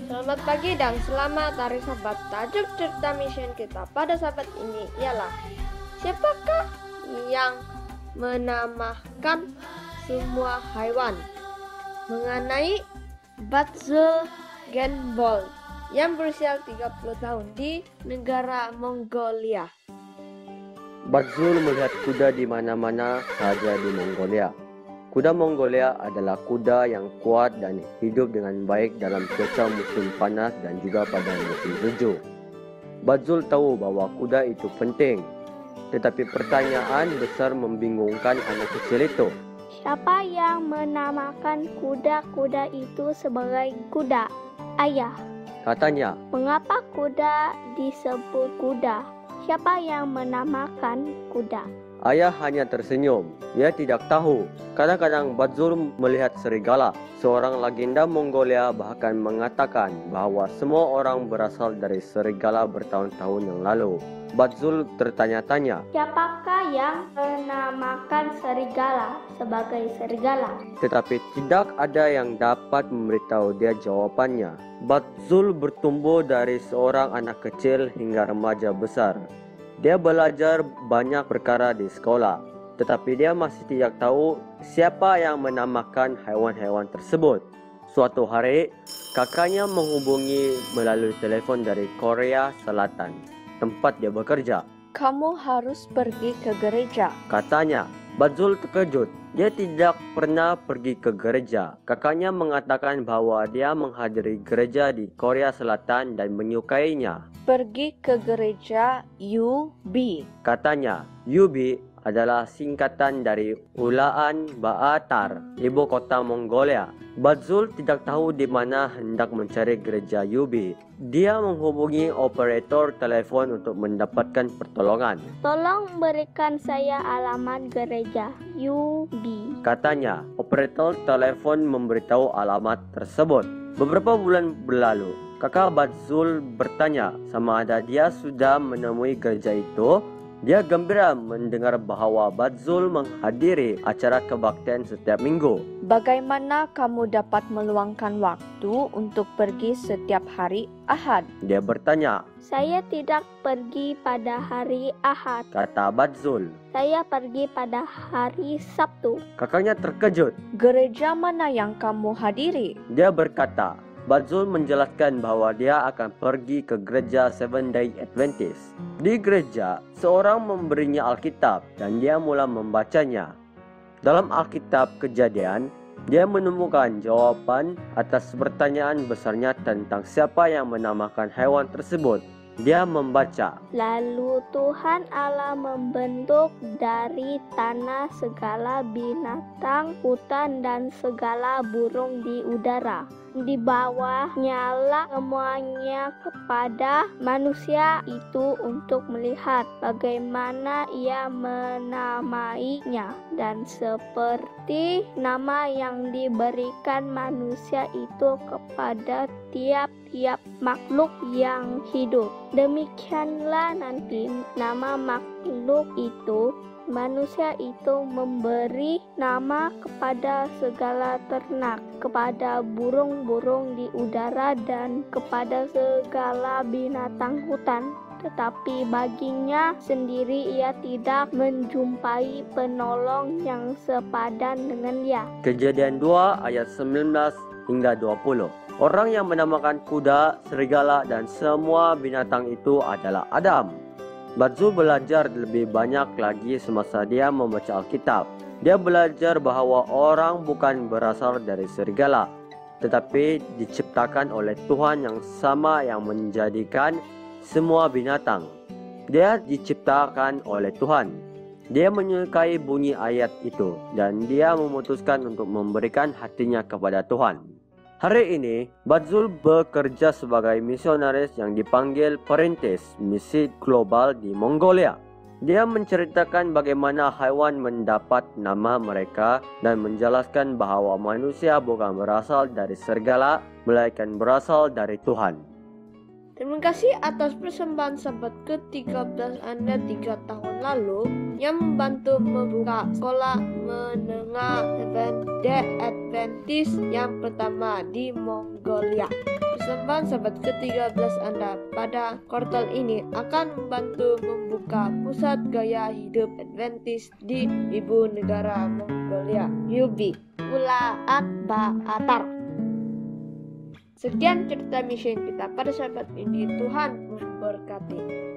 Selamat pagi dan selamat hari Sabat. Tajuk cerita mission kita pada Sabat ini ialah siapakah yang menamakan semua haiwan? Mengenai Batzul Genbold yang berusia 30 tahun di negara Mongolia. Batzul melihat kuda di mana-mana saja di Mongolia. Kuda Mongolia adalah kuda yang kuat dan hidup dengan baik dalam cuaca musim panas dan juga pada musim sejuk. Batzul tahu bahwa kuda itu penting, tetapi pertanyaan besar membingungkan anak kecil itu. Siapa yang menamakan kuda-kuda itu sebagai kuda? Ayah. Katanya, Mengapa kuda disebut kuda? Siapa yang menamakan kuda? ayah hanya tersenyum. Dia tidak tahu. Kadang-kadang Batzul melihat serigala. Seorang legenda Mongolia bahkan mengatakan bahwa semua orang berasal dari serigala bertahun-tahun yang lalu. Batzul tertanya-tanya. Siapakah yang menamakan serigala sebagai serigala? Tetapi tidak ada yang dapat memberitahu dia jawabannya. Batzul bertumbuh dari seorang anak kecil hingga remaja besar. Dia belajar banyak perkara di sekolah, tetapi dia masih tidak tahu siapa yang menamakan haiwan-haiwan tersebut. Suatu hari, kakaknya menghubungi melalui telepon dari Korea Selatan, tempat dia bekerja. Kamu harus pergi ke gereja. Katanya, Batzul terkejut. Dia tidak pernah pergi ke gereja. Kakaknya mengatakan bahwa dia menghadiri gereja di Korea Selatan dan menyukainya. Pergi ke gereja UB. Katanya, UB adalah singkatan dari Ulaan Baatar, ibu kota Mongolia. Batzul tidak tahu di mana hendak mencari gereja UB. Dia menghubungi operator telepon untuk mendapatkan pertolongan. Tolong berikan saya alamat gereja UB. Katanya, operator telepon memberitahu alamat tersebut. Beberapa bulan berlalu, kakak Batzul bertanya sama ada dia sudah menemui gereja itu. Dia gembira mendengar bahwa Batzul menghadiri acara kebaktian setiap minggu. Bagaimana kamu dapat meluangkan waktu untuk pergi setiap hari Ahad? Dia bertanya, Saya tidak pergi pada hari Ahad. kata Batzul. Saya pergi pada hari Sabtu. Kakaknya terkejut. Gereja mana yang kamu hadiri? Dia berkata, Batzul menjelaskan bahwa dia akan pergi ke gereja Seventh Day Adventist. Di gereja, seorang memberinya Alkitab dan dia mulai membacanya. Dalam Alkitab Kejadian, dia menemukan jawaban atas pertanyaan besarnya tentang siapa yang menamakan hewan tersebut. Dia membaca, Lalu Tuhan Allah membentuk dari tanah segala binatang hutan dan segala burung di udara. Di bawahnya lah semuanya kepada manusia itu untuk melihat bagaimana ia menamainya. Dan seperti nama yang diberikan manusia itu kepada tiap-tiap makhluk yang hidup. Demikianlah nanti nama makhluk itu. Manusia itu memberi nama kepada segala ternak, kepada burung-burung di udara dan kepada segala binatang hutan. Tetapi baginya sendiri ia tidak menjumpai penolong yang sepadan dengan dia. Kejadian 2 ayat 19 hingga 20. Orang yang menamakan kuda, serigala dan semua binatang itu adalah Adam. Batzul belajar lebih banyak lagi semasa dia membaca Alkitab. Dia belajar bahwa orang bukan berasal dari serigala, tetapi diciptakan oleh Tuhan yang sama yang menjadikan semua binatang. Dia diciptakan oleh Tuhan. Dia menyukai bunyi ayat itu dan dia memutuskan untuk memberikan hatinya kepada Tuhan. Hari ini, Batzul bekerja sebagai misionaris yang dipanggil Perintis Misi Global di Mongolia. Dia menceritakan bagaimana haiwan mendapat nama mereka dan menjelaskan bahwa manusia bukan berasal dari serigala, melainkan berasal dari Tuhan. Terima kasih atas persembahan sahabat ke-13 Anda 3 tahun lalu yang membantu membuka sekolah menengah Adventist yang pertama di Mongolia. Persembahan sahabat ke-13 Anda pada kuartal ini akan membantu membuka pusat gaya hidup Adventist di ibu negara Mongolia, Yubi, Ulaanbaatar. Sekian cerita misi kita pada sahabat ini. Tuhan memberkati.